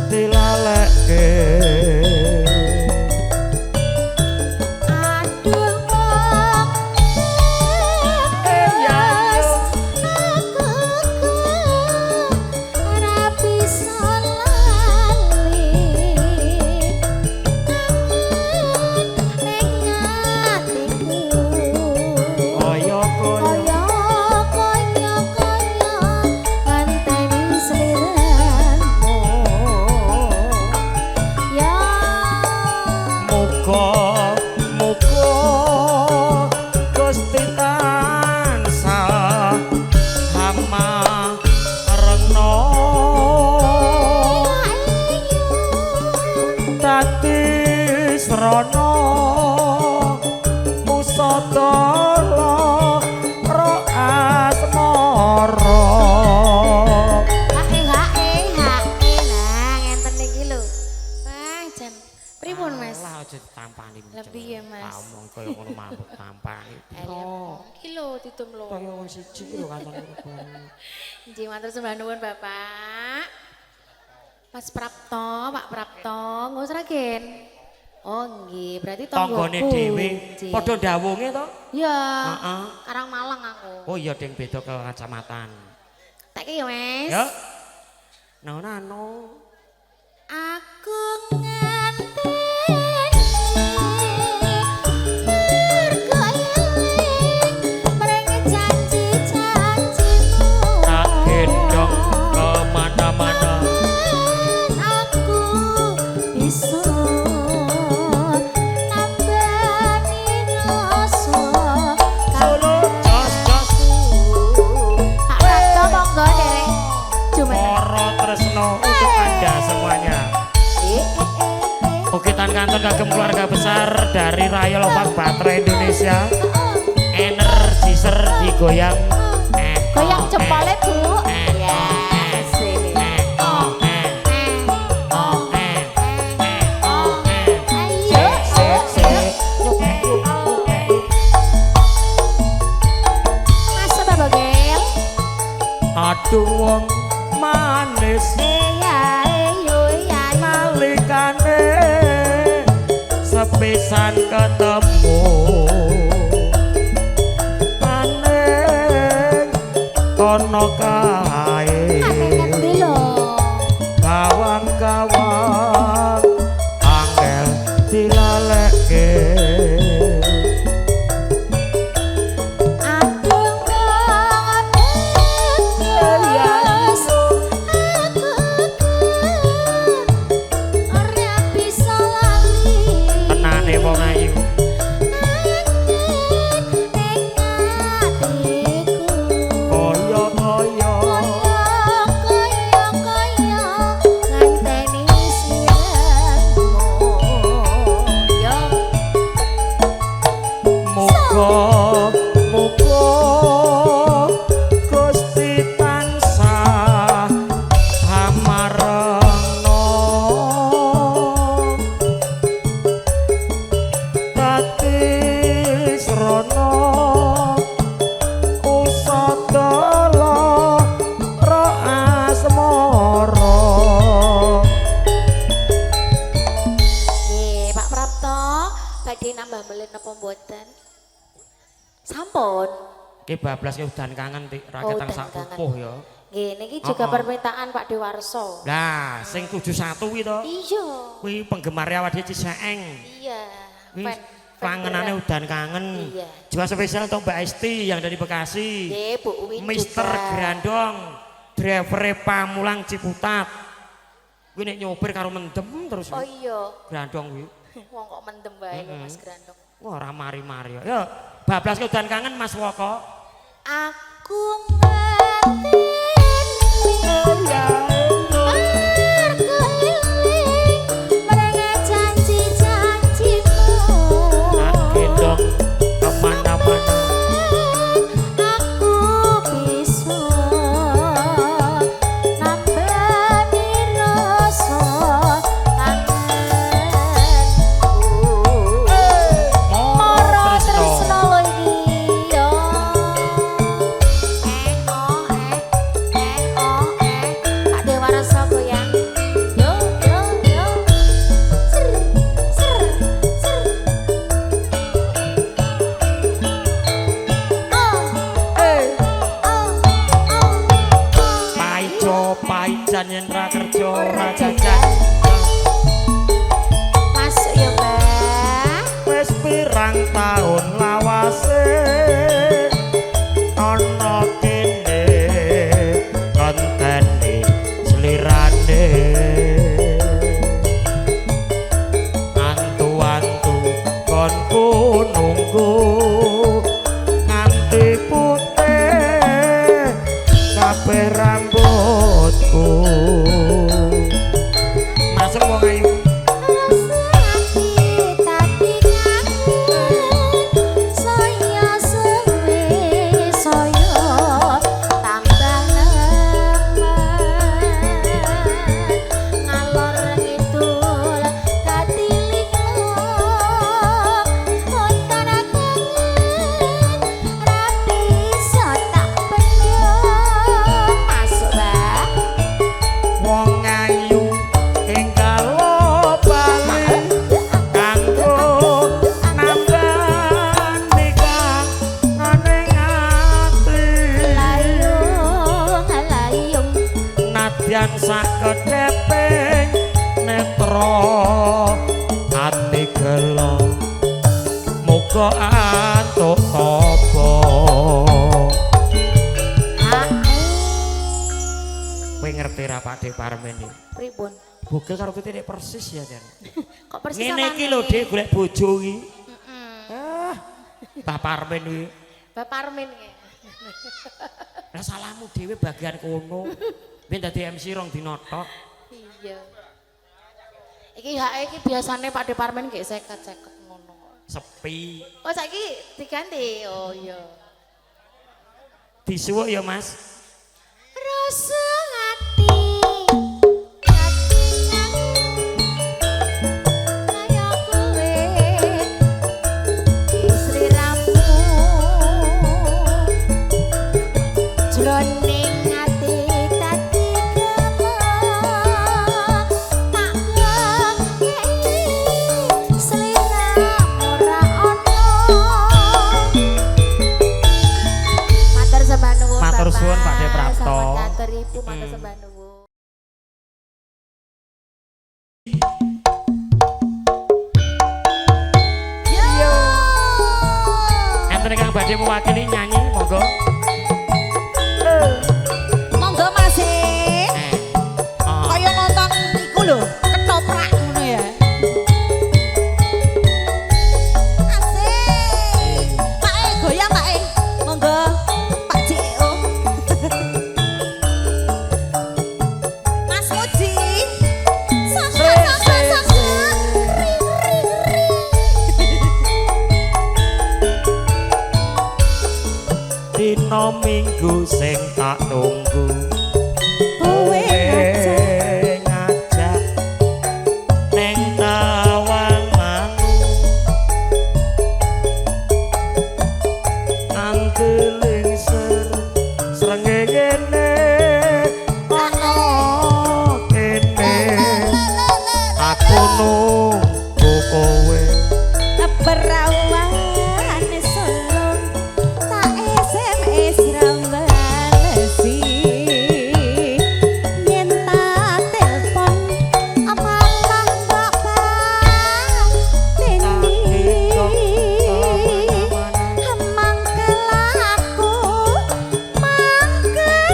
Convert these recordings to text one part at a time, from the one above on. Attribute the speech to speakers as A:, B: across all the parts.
A: dilalekke Rono Musodala Ro Asmara
B: hae nah ngenten iki lho wah jan pripun Mas
A: lah aja ditampani
B: lebih ya Mas
A: omong kaya ngono mabuk tampani
B: iki lho ditum lho
A: kaya wong siji lho kantone
B: nggih matur sembah nuwun Bapak Mas Prapto Pak Prapto ngos ragen oh nggih, berarti
A: tanggane dhewe padha dawunge to?
B: Iya.
A: Heeh.
B: Karang Malang aku.
A: Oh iya ding beda ke kacamatan.
B: Tak ya, Mas.
A: Ya. Nano.
B: Aku nganteni
A: untuk Anda semuanya. Bukitan Kantor kagem keluarga besar dari Raya Lobak Baterai Indonesia. Energizer digoyang.
B: Goyang jempolnya Bu. Ya, sini. Masa babagel?
A: Aduh wong manis nalikane sepisan ketemu aneh kono kae kawan-kawan angel dilalekke bablas ke udan kangen rakyat yang sak pupuh ya.
B: Nggih niki juga permintaan Pak Dewarso.
A: Lah, sing 71 kuwi to.
B: Iya.
A: Kuwi penggemar awak dhewe Ciseeng.
B: Iya.
A: Kangenane udan kangen.
B: Iya.
A: Juga spesial untuk Mbak Esti yang dari Bekasi.
B: Nggih, Bu Uwin
A: Mister Grandong, driver Pamulang Ciputat. Kuwi nek nyopir karo mendem terus.
B: Oh iya.
A: Grandong kuwi.
B: Wong kok mendem bae lho Mas Grandong.
A: Wah, ora mari-mari ya. Ya, bablas ke udan kangen Mas Woko.
B: Aku ngenteni
A: aja ora jajan.
B: Masuk ya, Mbak.
A: Wis pirang taun lawase ana kene kontene slirane antu-antu konku nunggu nganti putih kabeh rambutku masuk wong ayu. Yang sakedeping netra ati gelo muga antuk tapa kowe ngerti ra Pak De Parmen iki
B: Pripun?
A: bugel karo titik persis ya Jan
B: Kok persis
A: ngene iki lho Dik golek bojo iki Pak Parmen iki
B: Pak Parmen iki
A: lah salahmu dhewe bagian kono ben dadi MC rong dina tok.
B: Iya. Iki hake iki biasane Pak Departemen nggih 50-50 ngono.
A: Sepi.
B: Oh saiki diganti. Oh iya.
A: Disuwuk ya Mas.
B: Rasa ati. Kaya kowe. Istri ramu. Jroning ati dadi
A: matur suwun Pak De Prapto.
B: Matur Ibu matur sembah nuwun. Yo.
A: Enten kang badhe mewakili nyanyi monggo.
C: Monggo Mas. Kaya nonton iku lho, ketoprak ngono ya. Asik. Pak goyang Pak. Monggo Pak CEO. Mas Muji.
A: Dina Minggu sing tak tunggu
C: Kowe
A: ngajak ning tawanan nganti lingser srengenge ana kene aku nunggu kowe
C: perawan solo tak SMS rambalesi yen tak telepon apalah bapak tendi mangkel aku mangkel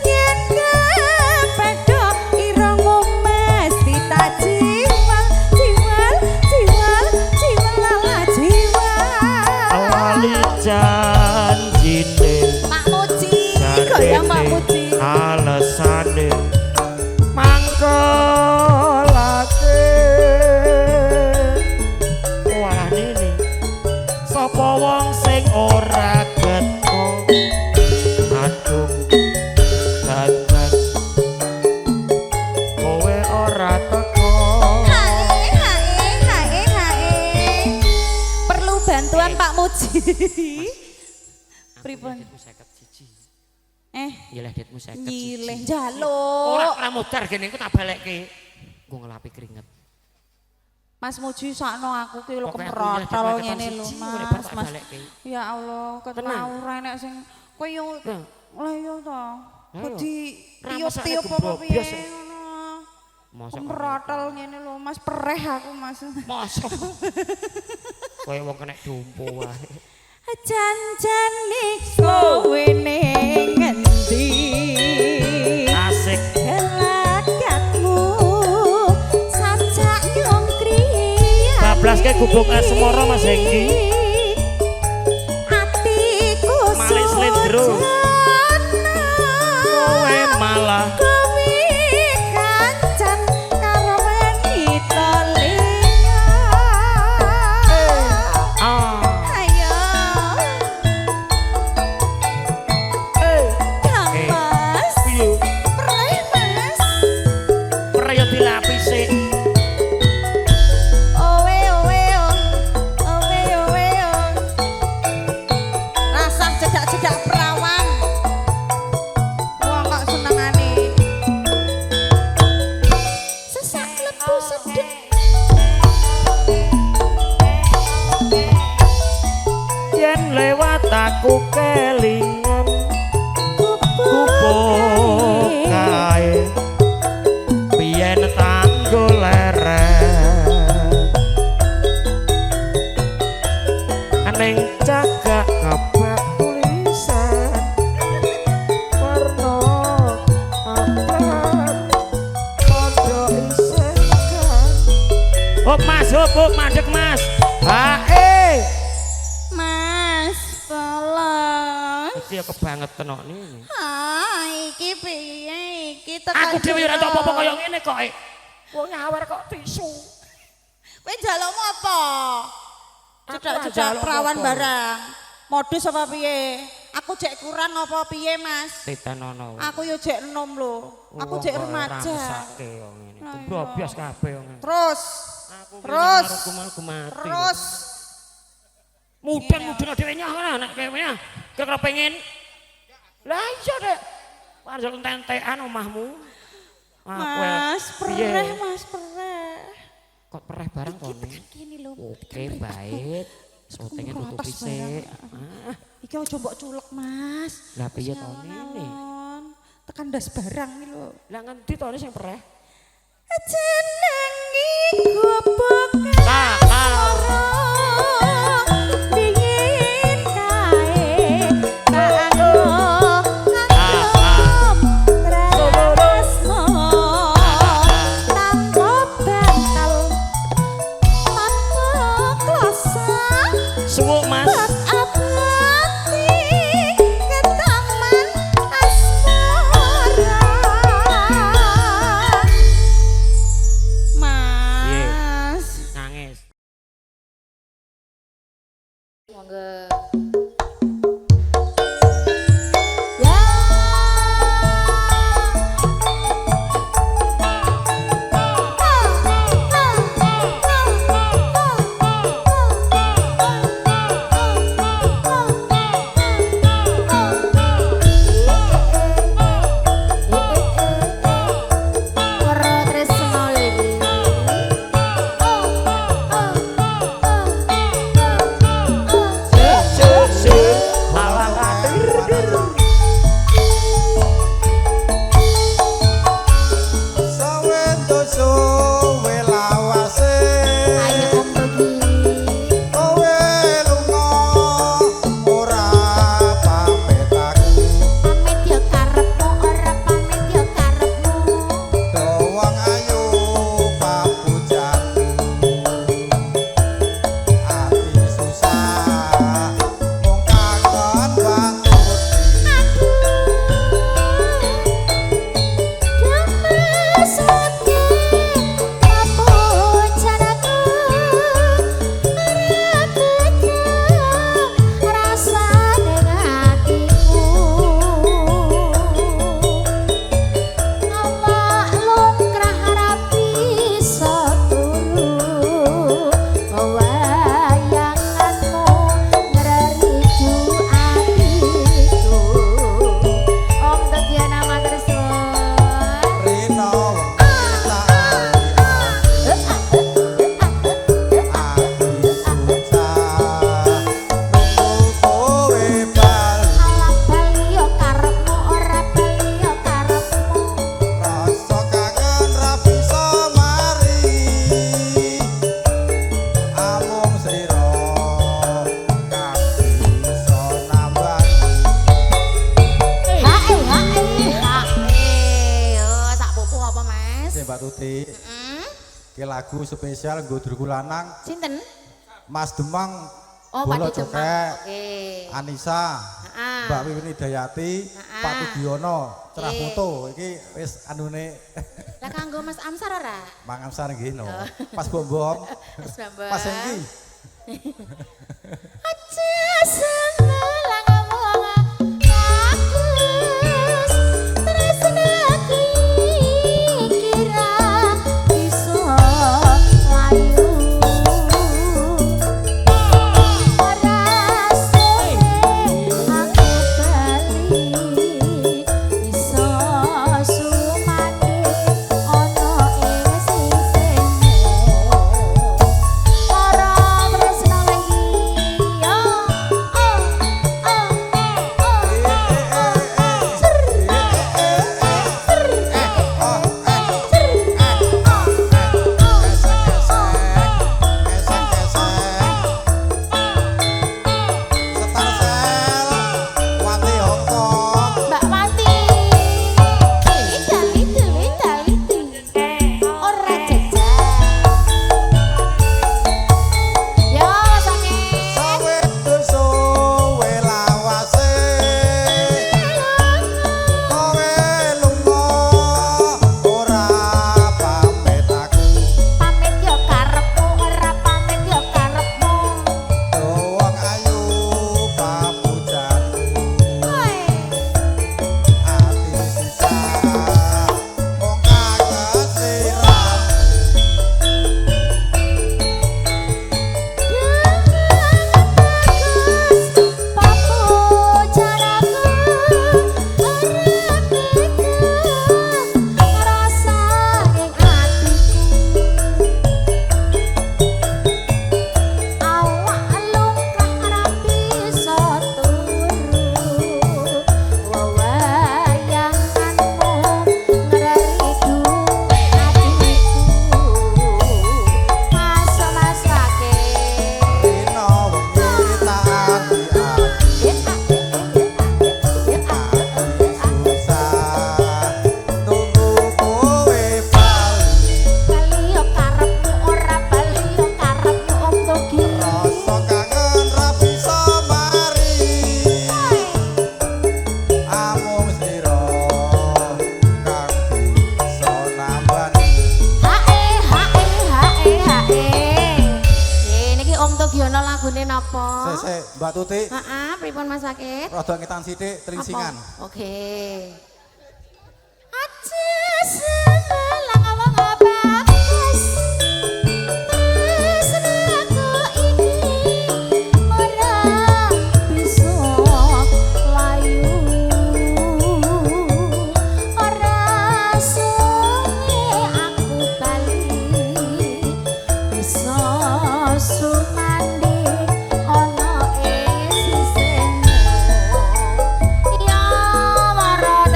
C: yen kepedhok irungmu mesti tak jiwal lala jiwal
A: awali janjine
C: Pak Muji goyang Pak Muji
A: alesane mangkelake wah ini sapa wong sing ora getho aduh dandan kowe ora teko
C: hae perlu bantuan Pak Muji pripun
A: Nyilah ditmu 50
C: nyileh
A: siji.
C: njaluk
A: Ora mudar gene engko tak balekke. Engko ngelapi keringet.
C: Mas Muji sakno aku ki lho
A: Pokoknya aku
C: kemrotol
A: nyileh
C: ngene lho
A: siji, boleh bar tak
C: Mas.
A: balekke.
C: Ya Allah, ketemu
A: Tenang.
C: ora enek sing kowe yo
A: Nah.
C: lha yo to.
A: Ayo.
C: di
A: Ramesane
C: tiup-tiup apa piye
A: gebrobyos.
C: ngono.
A: Masa
C: Merotol ngene lho Mas, pereh aku Mas.
A: Masa. Kaya wong kena dumpo wae.
C: Jan-jan kowe ning ngendi?
A: Asik.
C: Gelagatmu sajak nyong kriya.
A: Bablaske gubuk asmara Mas Hengki.
C: Atiku
A: Malik slendro. Kowe malah
C: kowe kancan karo wanita liya.
A: ah.
C: Ayo Kang
A: Eh.
C: Mas,
A: Piye?
C: perih Mas.
A: Peraya dilapisi.
C: Owe owe oh, owe owe oh. Rasa cedak-cedak perawan. Wong kok senengane. Sesak lebu sedek.
A: Yen lewat aku kelingan gubuk kae. Biyen tanggo leren. Aneng cagak kabak tulisan warna abang padha isih kan. Hop Mas, hop mandek Mas. Hae.
C: Mas, tolong.
A: Iki ya kebangetan kok ini.
C: Ah, iki piye iki tekan.
A: Aku dhewe ora tau apa-apa kaya ngene kok. Wong nyawer kok tisu.
C: Kowe njalukmu apa?
A: Aku
C: Cedak-cedak
A: njaluk
C: perawan
A: apa?
C: barang. Modus apa piye? Aku jek kurang apa piye, Mas?
A: Titenono.
C: Aku yo jek enom lho. Aku jek remaja.
A: Rangsake kok ngene.
C: Lah iya.
A: Brobyos kabeh kok ngene.
C: Terus,
A: Aku
C: terus,
A: aku mati.
C: terus.
A: Mudun dhewe nyah ngono nek kowe ya. Kira-kira pengen. Lah iya Dek. Panjol entek-entekan omahmu.
C: Mas,
A: piye?
C: pereh, Mas, pereh.
A: Kok pereh bareng
C: Iki
A: kok nih.
C: tekan kene lho.
A: Oke, baik. Syutingnya tutup
C: Protes
A: isik.
C: barang. Iki aja mbok culek, Mas.
A: Lah piye to ini?
C: Alon-alon. Tekan ndas barang iki lho.
A: Lah ngendi to sing pereh?
C: Jenengi gubuk
A: Ah,
C: biyen kae kanggo ngantem tresno tanpa bantal tanpa klosa
A: Suwuk Mas.
C: bat abadi ke taman asmara. Mas,
B: Mas.
D: Mbak Tuti. Ki lagu spesial nggo durku lanang
B: Sinten?
D: Mas Demang.
B: Oh,
D: Bolo
B: Pak Demang.
D: Cokek,
B: Oke.
D: Anissa,
B: Heeh.
D: Mbak Wiwin Hidayati, Pak Tudiono, cerah
B: Oke.
D: foto iki wis anune
B: Lah kanggo Mas Amsar ora?
D: Mang Amsar nggih no. Pas bom-bom.
B: Mas Bambang.
D: Pas Engki.
B: Aja semelang ngomong bagus tresnaku kira iso layu ora suwe aku bali iso sumati ono ing sisihmu ora tresna lagi yo Mbak Mati itu ora jejak yo sange pamit yo karepmu ora pamit yo karepmu Oi. Lagune napa?
D: Sik, Mbak Tuti,
B: Heeh, pripun Mas Sakit?
D: rada ngetan sithik tringsingan.
B: Apa? Oke. Aja semelang ngomong bagus tresnaku ini ora bisa layu ora suwe aku bali bisa sumandi ono ing sisihmu ya mara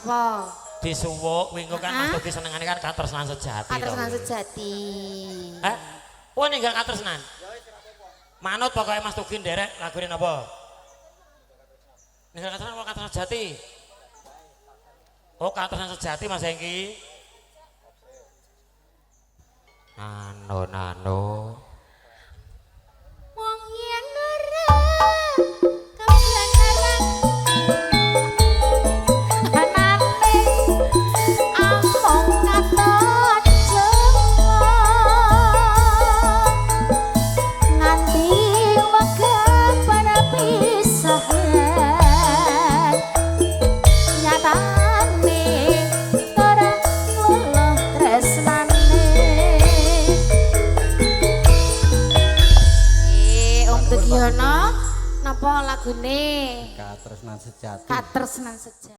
B: Apa?
A: Disuwuk minggu kan Mas Tugi senengane kan katresnan sejati.
B: Katresnan sejati.
A: Oh ninggal katresnan. Manut pokoknya Mas Tugi nderek lagune napa? Ninggal katresnan apa katresnan sejati? Oh katresnan sejati Mas Hengki. Nano.
B: Wong yen ora kebenaran anane among katon nganti wega para pisahan nyatane ora luluh tresnane. Om Tugiono napa lagune
D: Katresnan sejati.
B: Katresnan Sejati.